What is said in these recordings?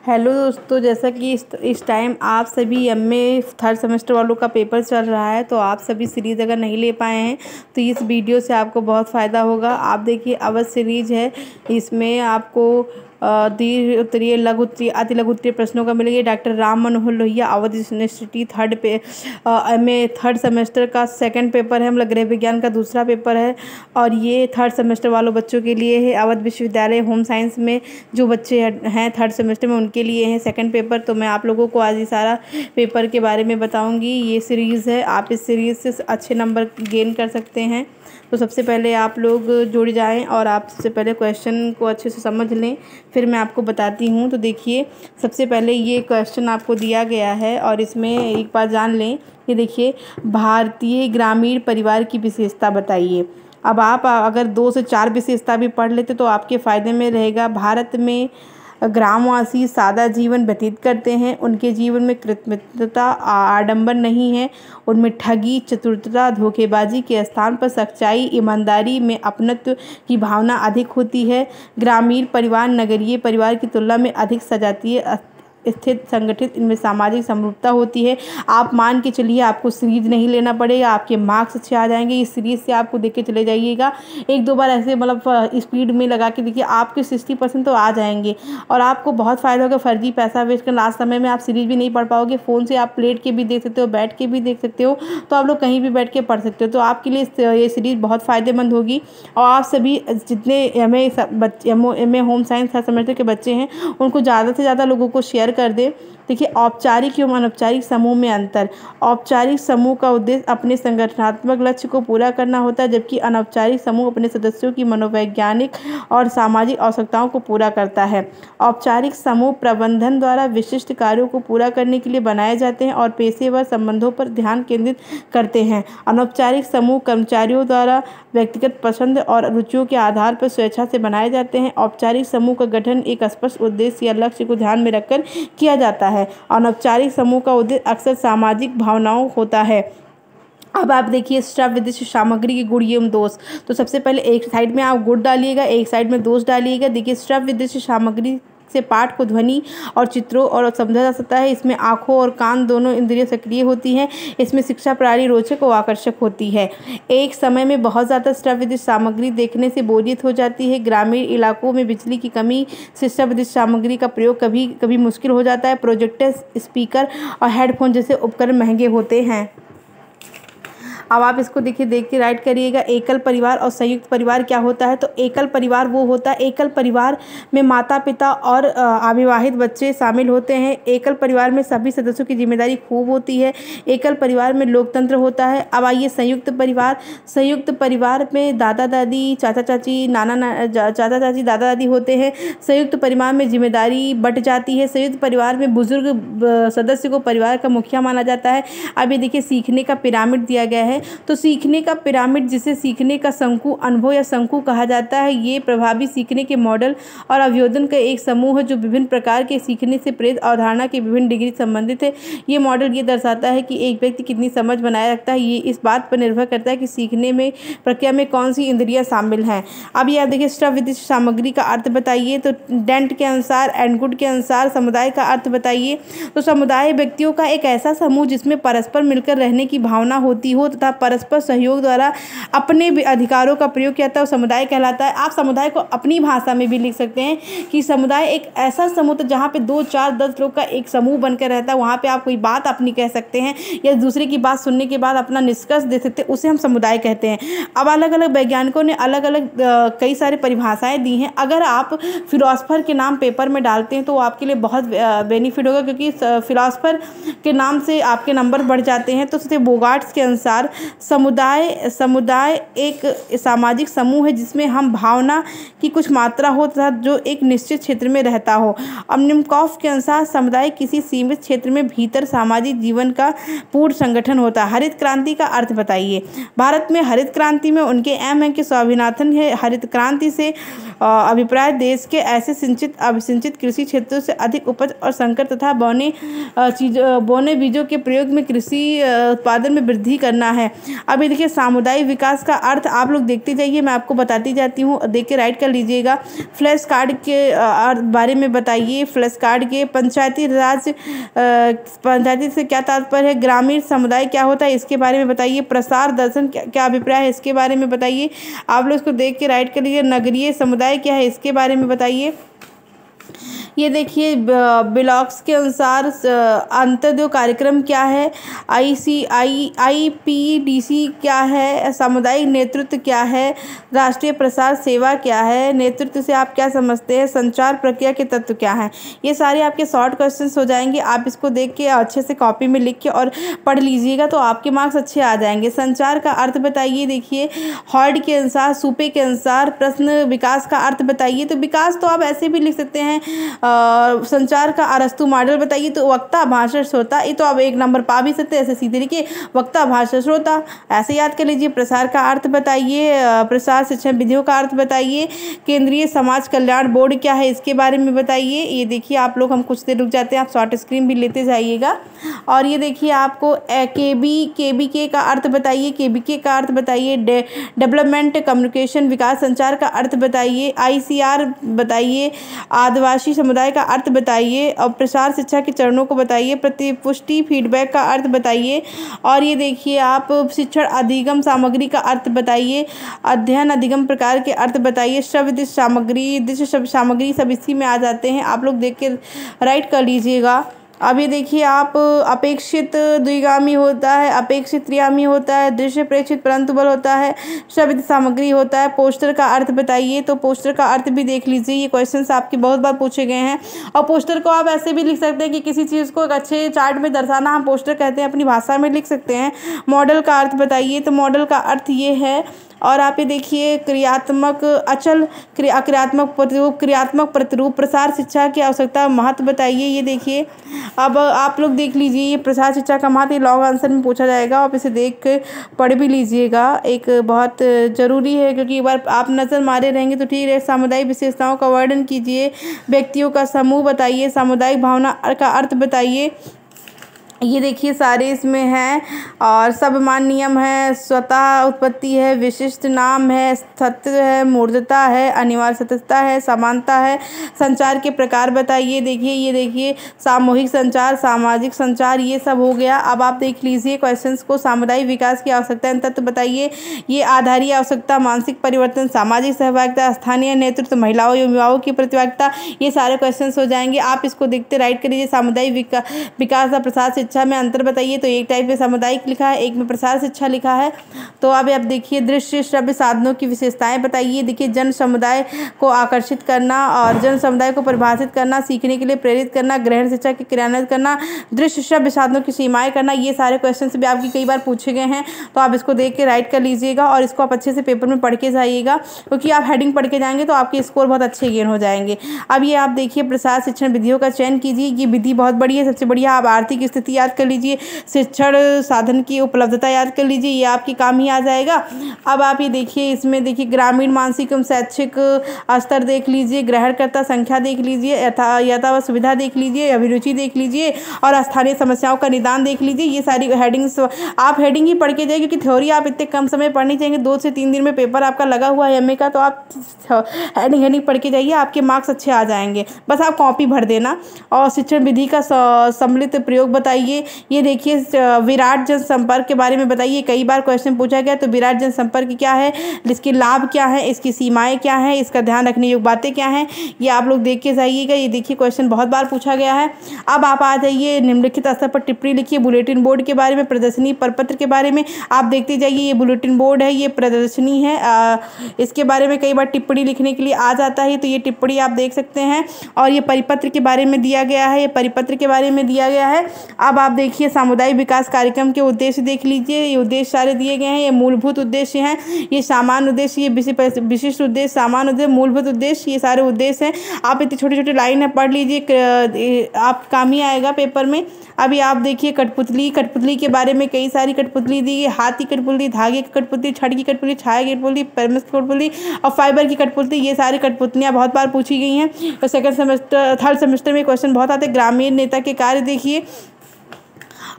Hello दोस्तों, जैसा कि इस टाइम आप सभी एमए थर्ड सेमेस्टर वालों का पेपर चल रहा है, तो आप सभी सीरीज़ अगर नहीं ले पाए हैं तो इस वीडियो से आपको बहुत फ़ायदा होगा। आप देखिए, अवध सीरीज़ है, इसमें आपको दीर्घ उत्तरीय, लघु उत्तरीय, अति लघु उत्तरीय प्रश्नों का मिलेंगे। Doctor Ram Manohar Lohia Awadh university MA third semester का सेकंड पेपर है, मतलब गृह विज्ञान का दूसरा पेपर है, और ये थर्ड सेमेस्टर वालों बच्चों के लिए है। अवध विश्वविद्यालय होम साइंस में जो बच्चे हैं थर्ड सेमेस्टर में, उनके लिए है सेकंड पेपर। तो मैं आप लोगों को आज ये सारा पेपर के बारे में बताऊंगी। ये सीरीज़ है, आप इस सीरीज़ से अच्छे नंबर गेन कर सकते हैं। तो सबसे पहले आप लोग जुड़ जाएं और आप सबसे पहले क्वेश्चन को अच्छे से समझ लें, फिर मैं आपको बताती हूँ। तो देखिए, सबसे पहले ये क्वेश्चन आपको दिया गया है और इसमें एक बार जान लें। ये देखिए, भारतीय ग्रामीण परिवार की विशेषता बताइए। अब आप अगर 2 से 4 विशेषता भी पढ़ लेते तो आपके फ़ायदे में रहेगा। भारत में ग्रामवासी सादा जीवन व्यतीत करते हैं। उनके जीवन में कृत्रिमता, आडंबर नहीं है। उनमें ठगी, चतुरता, धोखेबाजी के स्थान पर सच्चाई, ईमानदारी में अपनत्व की भावना अधिक होती है। ग्रामीण परिवार नगरीय परिवार की तुलना में अधिक सजातीय स्थित संगठित, इनमें सामाजिक समरूपता होती है। आप मान के चलिए, आपको सीरीज नहीं लेना पड़ेगा, आपके मार्क्स अच्छे आ जाएंगे। इस सीरीज से आपको देख के चले जाइएगा, 1-2 बार ऐसे मतलब स्पीड में लगा के देखिए, आपके 60% तो आ जाएंगे और आपको बहुत फ़ायदा होगा। फर्जी पैसा वेस्ट कर लास्ट समय में आप सीरीज भी नहीं पढ़ पाओगे। फ़ोन से आप लेट के भी देख सकते हो, बैठ के भी देख सकते हो, तो आप लोग कहीं भी बैठ के पढ़ सकते हो। तो आपके लिए ये सीरीज़ बहुत फ़ायदेमंद होगी। और आप सभी जितने MA home science third semester के बच्चे हैं, उनको ज़्यादा से ज़्यादा लोगों को शेयर कर दे। देखिए, औपचारिक एवं अनौपचारिक समूह में अंतर। औपचारिक समूह का उद्देश्य अपने संगठनात्मक लक्ष्य को पूरा करना होता है, जबकि अनौपचारिक समूह अपने सदस्यों की मनोवैज्ञानिक और सामाजिक आवश्यकताओं को पूरा करता है। औपचारिक समूह प्रबंधन द्वारा विशिष्ट कार्यों को पूरा करने के लिए बनाए जाते हैं और पेशेवर संबंधों पर ध्यान केंद्रित करते हैं। अनौपचारिक समूह कर्मचारियों द्वारा व्यक्तिगत पसंद और रुचियों के आधार पर स्वेच्छा से बनाए जाते हैं। औपचारिक समूह का गठन एक स्पष्ट उद्देश्य या लक्ष्य को ध्यान में रखकर किया जाता है। अनौपचारिक समूह का उद्देश्य अक्सर सामाजिक भावनाओं होता है। अब आप देखिए, श्रव्य विदिष्ट सामग्री के गुण एवं दोष। तो सबसे पहले एक साइड में आप गुण डालिएगा, एक साइड में दोष डालिएगा। देखिए, श्रव्य विदिष्ट सामग्री से पाठ को ध्वनि और चित्रों और समझा जा सकता है। इसमें आँखों और कान दोनों इंद्रियां सक्रिय होती हैं। इसमें शिक्षा प्रणाली रोचक और आकर्षक होती है। एक समय में बहुत ज़्यादा श्रव्य सामग्री देखने से बोरियत हो जाती है। ग्रामीण इलाकों में बिजली की कमी से श्रव्य सामग्री का प्रयोग कभी कभी मुश्किल हो जाता है। प्रोजेक्टर, स्पीकर और हेडफोन जैसे उपकरण महंगे होते हैं। अब आप इसको देखिए, देख के राइट करिएगा। एकल परिवार और संयुक्त परिवार क्या होता है? तो एकल परिवार वो होता है, एकल परिवार में माता पिता और अविवाहित बच्चे शामिल होते हैं। एकल परिवार में सभी सदस्यों की जिम्मेदारी खूब होती है। एकल परिवार में लोकतंत्र होता है। अब आइए संयुक्त परिवार। संयुक्त परिवार में दादा दादी, चाचा चाची, चाचा चाची, दादा दादी होते हैं। संयुक्त परिवार में जिम्मेदारी बंट जाती है। संयुक्त परिवार में बुजुर्ग सदस्य को परिवार का मुखिया माना जाता है। अब ये देखिए, सीखने का पिरामिड दिया गया है। तो सीखने का पिरामिड, जिसे सीखने का शंकु, अनुभव या शंकु कहा जाता है, ये प्रभावी सीखने के मॉडल और अवरोधन का एक समूह है जो विभिन्न प्रकार के सीखने से प्रेरित अवधारणा के विभिन्न डिग्री संबंधित है। ये मॉडल ये दर्शाता है कि एक व्यक्ति कितनी समझ बनाए रखता है। ये इस बात पर निर्भर करता है कि सीखने में प्रक्रिया में कौन सी इंद्रियां शामिल हैं। अब ये आप देखिए, श्रव्य विदिष्ट सामग्री का अर्थ बताइए। तो डेंट के अनुसार, एंडगुड के अनुसार समुदाय का अर्थ बताइए। तो समुदाय व्यक्तियों का एक ऐसा समूह जिसमें परस्पर मिलकर रहने की भावना होती हो तथा परस्पर सहयोग द्वारा अपने अधिकारों का प्रयोग किया जाता है, समुदाय कहलाता है। आप समुदाय को अपनी भाषा में भी लिख सकते हैं कि समुदाय एक ऐसा समूह जहाँ पे 2, 4, 10 लोग का एक समूह बनकर रहता है। वहाँ पे आप कोई बात अपनी कह सकते हैं या दूसरे की बात सुनने के बाद अपना निष्कर्ष दे सकते हैं, उसे हम समुदाय कहते हैं। अब अलग अलग वैज्ञानिकों ने अलग अलग कई सारे परिभाषाएं दी हैं। अगर आप फिलोसफर के नाम पेपर में डालते हैं तो आपके लिए बहुत बेनिफिट होगा, क्योंकि फिलोसफर के नाम से आपके नंबर बढ़ जाते हैं। तो बोगार्ट्स के अनुसार समुदाय एक सामाजिक समूह है जिसमें हम भावना की कुछ मात्रा हो तथा जो एक निश्चित क्षेत्र में रहता हो। अब निम्नकॉफ के अनुसार समुदाय किसी सीमित क्षेत्र में भीतर सामाजिक जीवन का पूर्ण संगठन होता है। हरित क्रांति का अर्थ बताइए। भारत में हरित क्रांति में उनके एम है कि स्वाभिनाथन है। हरित क्रांति से अभिप्राय देश के ऐसे अभिसिंचित कृषि क्षेत्रों से अधिक उपज और संकर तथा बोने बीजों के प्रयोग में कृषि उत्पादन में वृद्धि करना है। है। अभी देखिए सामुदायिक विकास का अर्थ आप लोग देखते जाइए, मैं आपको बताती जाती हूँ, देख के राइट कर लीजिएगा। फ्लैश कार्ड के बारे में बताइए। फ्लैश कार्ड के पंचायती राज, पंचायती से क्या तात्पर्य है। ग्रामीण समुदाय क्या होता है इसके बारे में बताइए। प्रसार दर्शन क्या अभिप्राय है इसके बारे में बताइए। आप लोग इसको देख के राइट कर लीजिए। नगरीय समुदाय क्या है इसके बारे में बताइए। ये देखिए ब्लॉक्स के अनुसार अंत्योदय कार्यक्रम क्या है। IPDC क्या है। सामुदायिक नेतृत्व क्या है। राष्ट्रीय प्रसार सेवा क्या है। नेतृत्व से आप क्या समझते हैं। संचार प्रक्रिया के तत्व क्या है। ये सारे आपके शॉर्ट क्वेश्चंस हो जाएंगे। आप इसको देख के अच्छे से कॉपी में लिख के और पढ़ लीजिएगा तो आपके मार्क्स अच्छे आ जाएंगे। संचार का अर्थ बताइए। देखिए हॉर्ड के अनुसार, सूपे के अनुसार प्रश्न विकास का अर्थ बताइए। तो विकास तो आप ऐसे भी लिख सकते हैं। संचार का अरस्तु मॉडल बताइए। तो वक्ता, भाषण, श्रोता, ये तो आप 1 नंबर पा भी सकते हैं। ऐसे सीधे लिखिए वक्ता, भाषण, श्रोता, ऐसे याद कर लीजिए। प्रसार का अर्थ बताइए। प्रसार शिक्षण विधियों का अर्थ बताइए। केंद्रीय समाज कल्याण बोर्ड क्या है इसके बारे में बताइए। ये देखिए आप लोग, हम कुछ देर रुक जाते हैं, आप शॉर्ट स्क्रीन भी लेते जाइएगा। और ये देखिए आपको KBK का अर्थ बताइए। KBK का अर्थ बताइए। डेवलपमेंट, कम्युनिकेशन, विकास, संचार का अर्थ बताइए। ICR बताइए। आदिवासी समुदाय का अर्थ बताइए। और प्रसार शिक्षा के चरणों को बताइए। प्रतिपुष्टि, फीडबैक का अर्थ बताइए। और ये देखिए आप शिक्षण अधिगम सामग्री का अर्थ बताइए। अध्ययन अधिगम प्रकार के अर्थ बताइए। शब्द सामग्री, दृश्य शब्द सामग्री सब इसी में आ जाते हैं। आप लोग देख के राइट कर लीजिएगा। अब ये देखिए आप अपेक्षित द्विगामी होता है, अपेक्षित त्रियामी होता है, दृश्य प्रेक्षित परंतु बल होता है, शब्द सामग्री होता है। पोस्टर का अर्थ बताइए। तो पोस्टर का अर्थ भी देख लीजिए, ये क्वेश्चंस आपके बहुत बार पूछे गए हैं। और पोस्टर को आप ऐसे भी लिख सकते हैं कि किसी चीज़ को एक अच्छे चार्ट में दर्शाना हम पोस्टर कहते हैं, अपनी भाषा में लिख सकते हैं। मॉडल का अर्थ बताइए। तो मॉडल का अर्थ ये है। और आप ये देखिए क्रियात्मक अचल, क्रियात्मक प्रतिरूप, क्रियात्मक प्रतिरूप, प्रसार शिक्षा की आवश्यकता, महत्व बताइए। ये देखिए अब आप लोग देख लीजिए, ये प्रसार शिक्षा का महत्व लॉन्ग आंसर में पूछा जाएगा। आप इसे देख के पढ़ भी लीजिएगा, एक बहुत ज़रूरी है क्योंकि एक बार आप नज़र मारे रहेंगे तो ठीक है। सामुदायिक विशेषताओं का वर्णन कीजिए। व्यक्तियों का समूह बताइए। सामुदायिक भावना का अर्थ बताइए। ये देखिए सारे इसमें हैं। और सबमान नियम है, स्वतः उत्पत्ति है, विशिष्ट नाम है, सत्य है, मूर्तता है, अनिवार्य सत्यता है, समानता है। संचार के प्रकार बताइए। देखिए ये देखिए सामूहिक संचार, सामाजिक संचार, ये सब हो गया। अब आप देख लीजिए क्वेश्चंस को। सामुदायिक विकास की आवश्यकता तत्व बताइए। ये आधारीय आवश्यकता, मानसिक परिवर्तन, सामाजिक सहभागिता, स्थानीय नेतृत्व, महिलाओं एवं युवाओं की प्रतिभागिता, ये सारे क्वेश्चंस हो जाएंगे। आप इसको देखते राइट कर लीजिए। सामुदायिक विकास और प्रसार शिक्षा में अंतर बताइए। तो एक टाइप में सामुदायिक लिखा है, एक में प्रसार शिक्षा लिखा है। तो अब आप देखिए दृश्य श्रव्य साधनों की विशेषताएं बताइए। देखिए जन समुदाय को आकर्षित करना और जन समुदाय को परिभाषित करना, सीखने के लिए प्रेरित करना, ग्रहण शिक्षा के क्रियान्वित करना, दृश्य श्रव्य साधनों की सीमाएं करना, ये सारे क्वेश्चन भी आपकी कई बार पूछे गए हैं। तो आप इसको देख के राइट कर लीजिएगा और इसको आप अच्छे से पेपर में पढ़ के जाइएगा क्योंकि आप हेडिंग पढ़ के जाएंगे तो आपके स्कोर बहुत अच्छे गेन हो जाएंगे। अब ये आप देखिए प्रसार शिक्षण विधियों का चयन कीजिए। ये विधि बहुत बड़ी है, सबसे बढ़िया। आप आर्थिक स्थिति याद कर लीजिए, शिक्षण साधन की उपलब्धता याद कर लीजिए, ये आपके काम ही आ जाएगा। अब आप ये देखिए, इसमें देखिए ग्रामीण मानसिक एवं शैक्षिक स्तर देख लीजिए, ग्रहणकर्ता संख्या देख लीजिए, यथावत सुविधा देख लीजिए, अभिरुचि देख लीजिए और स्थानीय समस्याओं का निदान देख लीजिए। ये सारी हेडिंग्स आप हेडिंग ही पढ़ के जाइए क्योंकि थ्योरी आप इतने कम समय पढ़नी चाहिए। 2 से 3 दिन में पेपर आपका लगा हुआ है MA का, तो आप हेडिंग पढ़ के जाइए, आपके मार्क्स अच्छे आ जाएंगे। बस आप कॉपी भर देना। और शिक्षण विधि का सम्मिलित प्रयोग बताइए। ये देखिए विराट जनसंपर्क के बारे में बताइए। कई बार क्वेश्चन पूछा गया। तो विराट जनसंपर्क क्या है, इसके लाभ क्या है, इसकी सीमाएं क्या है, इसका ध्यान रखने योग्य बातें क्या हैं, ये आप लोग देख के जाइएगा। ये देखिए क्वेश्चन बहुत बार पूछा गया है। अब आप आ जाइए निम्नलिखित स्तर पर टिप्पणी लिखिए। बुलेटिन बोर्ड के बारे में, प्रदर्शनी प्रपत्र के बारे में आप देखते जाइए। ये बुलेटिन बोर्ड है, ये प्रदर्शनी है, इसके बारे में कई बार टिप्पणी लिखने के लिए आ जाता है। तो ये टिप्पणी आप देख सकते हैं। और ये परिपत्र के बारे में दिया गया है, ये परिपत्र के बारे में दिया गया है। अब आप देखिए सामुदायिक विकास कार्यक्रम के उद्देश्य देख लीजिए। ये उद्देश्य सारे दिए गए हैं। ये मूलभूत उद्देश्य हैं, ये सामान्य उद्देश्य, ये विशिष्ट उद्देश्य, सामान्य उद्देश्य, मूलभूत उद्देश्य, ये सारे उद्देश्य हैं। आप इतनी छोटी छोटी लाइन है पढ़ लीजिए, आप काम ही आएगा पेपर में। अभी आप देखिए कठपुतली, कठपुतली के बारे में कई सारी कठपुतली दी है। हाथ की कठपुतली, धागे की कठपुतली, छड़ की कठपुतली, छाया की कठपुतली, परमस की कठपुतली और फाइबर की कठपुतली, ये सारी कठपुतलियाँ बहुत बार पूछी गई हैं। तो सेकंड सेमेस्टर, थर्ड सेमेस्टर में क्वेश्चन बहुत आते हैं। ग्रामीण नेता के कार्य देखिए।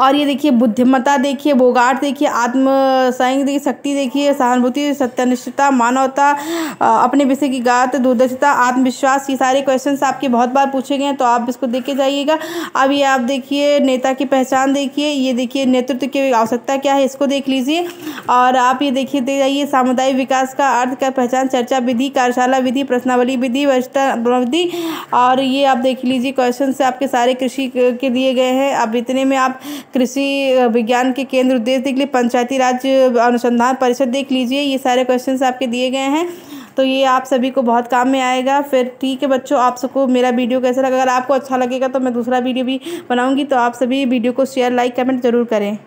और ये देखिए बुद्धिमत्ता देखिए, बोगाट देखिए, आत्म संयम देखिए, शक्ति देखिए, सहानुभूति, सत्यनिष्ठता, मानवता, अपने विषय की गात, दूरदर्शिता, आत्मविश्वास, ये सारे क्वेश्चंस आपके बहुत बार पूछे गए हैं, तो आप इसको देख के जाइएगा। अब ये आप देखिए नेता की पहचान देखिए, ये देखिए नेतृत्व की आवश्यकता क्या है, इसको देख लीजिए। और आप ये देखिए दे जाइए सामुदायिक विकास का अर्थ का पहचान, चर्चा विधि, कार्यशाला विधि, प्रश्नावली विधि, वरिष्ठता विधि। और ये आप देख लीजिए क्वेश्चन से आपके सारे कृषि के दिए गए हैं। अब इतने में आप कृषि विज्ञान के केंद्र उद्देश्य देख लीजिए, पंचायती राज अनुसंधान परिषद देख लीजिए, ये सारे क्वेश्चन आपके दिए गए हैं। तो ये आप सभी को बहुत काम में आएगा। फिर ठीक है बच्चों, आप सबको मेरा वीडियो कैसा लगा? अगर आपको अच्छा लगेगा तो मैं दूसरा वीडियो भी बनाऊंगी, तो आप सभी वीडियो को शेयर, लाइक, कमेंट जरूर करें।